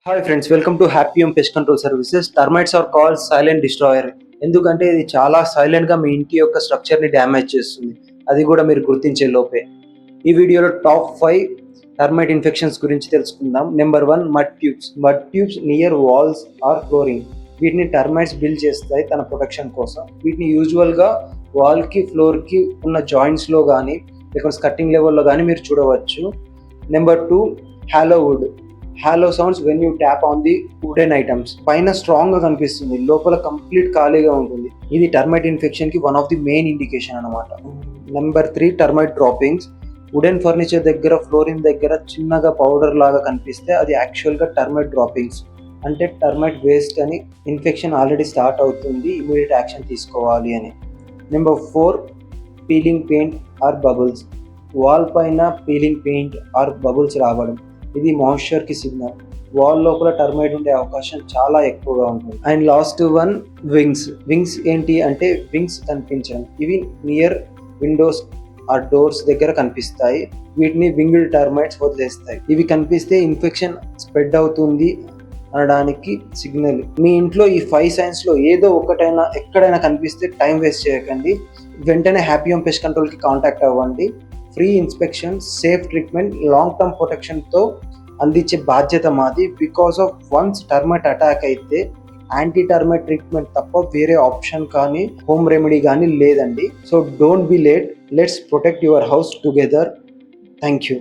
Hi friends, welcome to happy home pest control services. Termites are called silent destroyer. ఎందుకంటే ఇది చాలా silent గా మీ ఇంటి యొక్క స్ట్రక్చర్ ని డ్యామేజ్ చేస్తుంది, అది కూడా మీరు గుర్తించే లోపే. ఈ వీడియోలో టాప్ 5 టర్మైట్ ఇన్ఫెక్షన్స్ గురించి తెలుసుకుందాం. Number 1, mud tubes. Mud tubes near walls or flooring. వీటిని టర్మైట్స్ బిల్డ్ చేస్తాయి తన ప్రొటెక్షన్ కోసం. వీటిని యూజువల్ గా వాల్ కి, ఫ్లోర్ కి ఉన్న జాయింట్స్ లో కానీ లేకపోతే స్కట్టింగ్ లెవెల్లో కానీ మీరు చూడవచ్చు. Number 2, hollow wood. Hollow sounds when you tap on the wooden items. పైన స్ట్రాంగ్ గా కనిపిస్తుంది, లోపల కంప్లీట్ ఖాళీగా ఉంటుంది. ఇది టర్మైట్ ఇన్ఫెక్షన్ కి one of the main indication అన్నమాట. Number 3, termite droppings. Wooden furniture దగ్గర, ఫ్లోరింగ్ దగ్గర చిన్నగా పౌడర్ లాగా కనిపిస్తే అది యాక్చువల్ గా టర్మైట్ డ్రాపింగ్స్, అంటే టర్మైట్ వేస్ట్ అని. ఇన్ఫెక్షన్ ఆల్రెడీ స్టార్ట్ అవుతుంది, ఇమీడియట్ యాక్షన్ తీసుకోవాలి అని. Number 4, peeling paint are bubbles. Wall పైన పీలింగ్ పెయింట్ ఆర్ బబుల్స్ రావడం, ఇది మాయిశ్చర్ కి సిగ్నల్. వాల్ లోపల టర్మైట్ ఉండే అవకాశం చాలా ఎక్కువగా ఉంటుంది. And last one, wings. Wings ఏంటి అంటే వింగ్స్ కనిపించడం. ఇవి నియర్ విండోస్ ఆ డోర్స్ దగ్గర కనిపిస్తాయి. వీటిని వింగ్డ్ టర్మైట్స్ వదిలేస్తాయి. ఇవి కనిపిస్తే ఇన్ఫెక్షన్ స్ప్రెడ్ అవుతుంది అనడానికి సిగ్నల్. మీ ఇంట్లో ఈ 5 సైన్స్ లో ఏదో ఒకటైనా ఎక్కడైనా కనిపిస్తే టైం వేస్ట్ చేయకండి, వెంటనే హ్యాపీ హోమ్ పెస్ట్ కంట్రోల్ కి కాంటాక్ట్ అవ్వండి. Free inspection, safe treatment, long term ప్రొటెక్షన్తో అందించే బాధ్యత మాది. Because of once termite attack అయితే యాంటీ టర్మైట్ ట్రీట్మెంట్ తప్ప వేరే ఆప్షన్ కానీ హోమ్ రెమెడీ కానీ లేదండి. So don't be late, let's protect your house together. Thank you.